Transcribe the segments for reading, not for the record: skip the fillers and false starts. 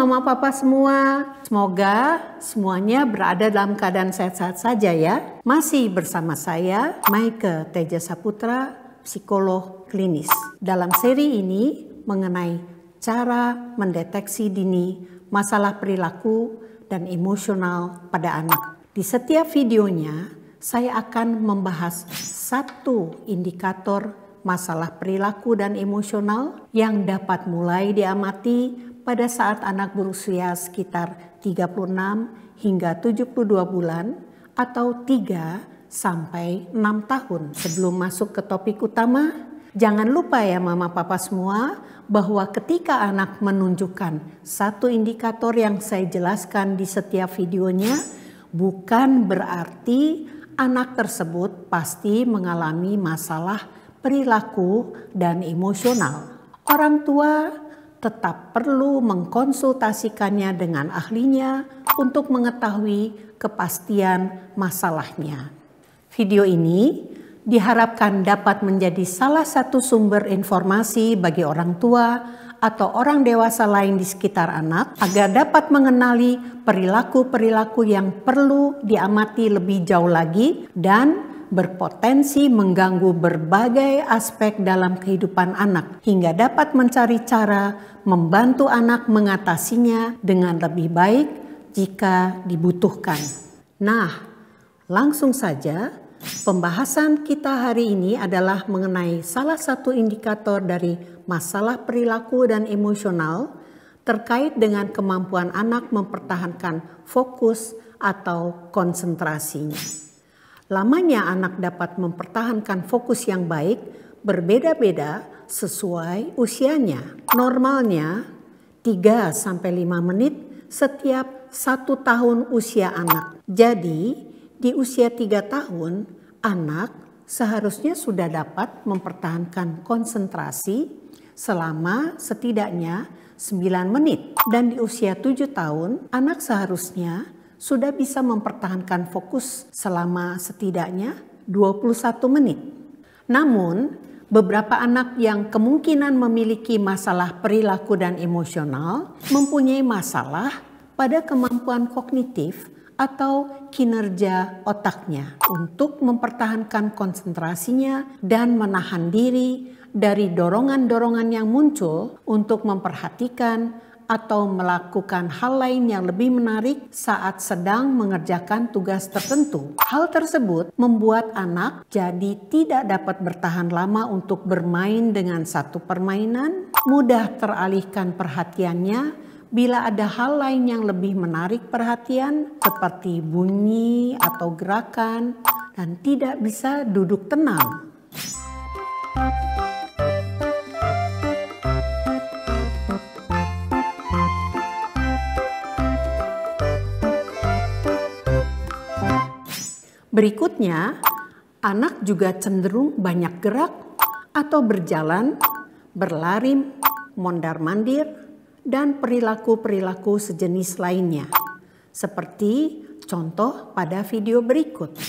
Mama Papa semua, semoga semuanya berada dalam keadaan sehat-sehat saja ya. Masih bersama saya, Maike Teja Saputra, psikolog klinis. Dalam seri ini mengenai cara mendeteksi dini masalah perilaku dan emosional pada anak. Di setiap videonya, saya akan membahas satu indikator masalah perilaku dan emosional yang dapat mulai diamati pada saat anak berusia sekitar 36 hingga 72 bulan atau 3 sampai 6 tahun. Sebelum masuk ke topik utama, jangan lupa ya Mama Papa semua bahwa ketika anak menunjukkan satu indikator yang saya jelaskan di setiap videonya, bukan berarti anak tersebut pasti mengalami masalah perilaku dan emosional. Orang tua tetap perlu mengkonsultasikannya dengan ahlinya untuk mengetahui kepastian masalahnya. Video ini diharapkan dapat menjadi salah satu sumber informasi bagi orang tua atau orang dewasa lain di sekitar anak agar dapat mengenali perilaku-perilaku yang perlu diamati lebih jauh lagi dan berpotensi mengganggu berbagai aspek dalam kehidupan anak hingga dapat mencari cara membantu anak mengatasinya dengan lebih baik jika dibutuhkan. Nah, langsung saja pembahasan kita hari ini adalah mengenai salah satu indikator dari masalah perilaku dan emosional terkait dengan kemampuan anak mempertahankan fokus atau konsentrasinya. Lamanya anak dapat mempertahankan fokus yang baik berbeda-beda sesuai usianya. Normalnya 3-5 menit setiap 1 tahun usia anak. Jadi di usia 3 tahun anak seharusnya sudah dapat mempertahankan konsentrasi selama setidaknya 9 menit. Dan di usia 7 tahun anak seharusnya sudah bisa mempertahankan fokus selama setidaknya 21 menit. Namun, beberapa anak yang kemungkinan memiliki masalah perilaku dan emosional mempunyai masalah pada kemampuan kognitif atau kinerja otaknya untuk mempertahankan konsentrasinya dan menahan diri dari dorongan-dorongan yang muncul untuk memperhatikan atau melakukan hal lain yang lebih menarik saat sedang mengerjakan tugas tertentu. Hal tersebut membuat anak jadi tidak dapat bertahan lama untuk bermain dengan satu permainan, mudah teralihkan perhatiannya bila ada hal lain yang lebih menarik perhatian seperti bunyi atau gerakan, dan tidak bisa duduk tenang. Berikutnya, anak juga cenderung banyak gerak atau berjalan, berlari, mondar-mandir, dan perilaku-perilaku sejenis lainnya. Seperti contoh pada video berikut.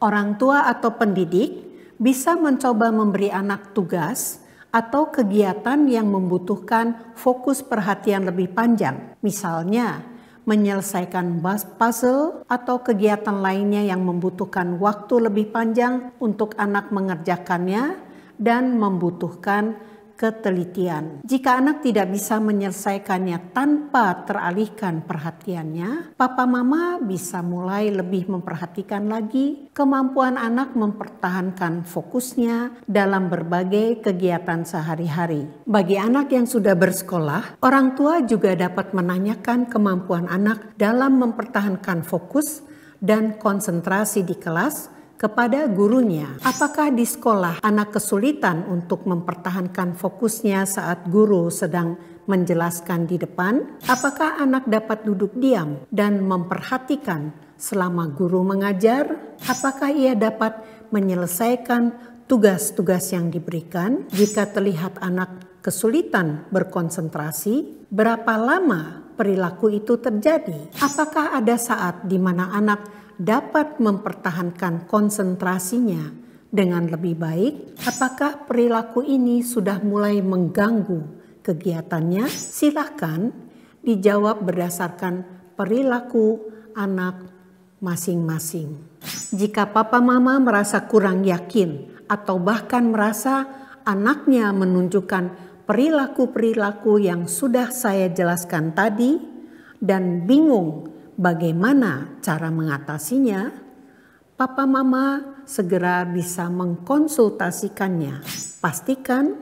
Orang tua atau pendidik bisa mencoba memberi anak tugas atau kegiatan yang membutuhkan fokus perhatian lebih panjang. Misalnya, menyelesaikan puzzle atau kegiatan lainnya yang membutuhkan waktu lebih panjang untuk anak mengerjakannya dan membutuhkan ketelitian. Jika anak tidak bisa menyelesaikannya tanpa teralihkan perhatiannya, papa mama bisa mulai lebih memperhatikan lagi kemampuan anak mempertahankan fokusnya dalam berbagai kegiatan sehari-hari. Bagi anak yang sudah bersekolah, orang tua juga dapat menanyakan kemampuan anak dalam mempertahankan fokus dan konsentrasi di kelas kepada gurunya. Apakah di sekolah anak kesulitan untuk mempertahankan fokusnya saat guru sedang menjelaskan di depan? Apakah anak dapat duduk diam dan memperhatikan selama guru mengajar? Apakah ia dapat menyelesaikan tugas-tugas yang diberikan. Jika terlihat anak kesulitan berkonsentrasi, berapa lama perilaku itu terjadi? Apakah ada saat di mana anak dapat mempertahankan konsentrasinya dengan lebih baik? Apakah perilaku ini sudah mulai mengganggu kegiatannya? Silakan dijawab berdasarkan perilaku anak masing-masing. Jika papa mama merasa kurang yakin atau bahkan merasa anaknya menunjukkan perilaku-perilaku yang sudah saya jelaskan tadi dan bingung bagaimana cara mengatasinya, papa mama segera bisa mengkonsultasikannya. Pastikan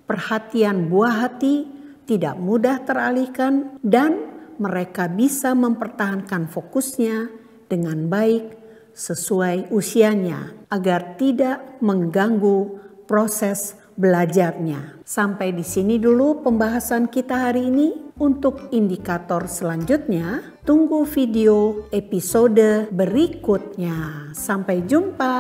perhatian buah hati tidak mudah teralihkan dan mereka bisa mempertahankan fokusnya dengan baik sesuai usianya agar tidak mengganggu proses belajarnya. Sampai di sini dulu pembahasan kita hari ini. Untuk indikator selanjutnya, tunggu video episode berikutnya. Sampai jumpa.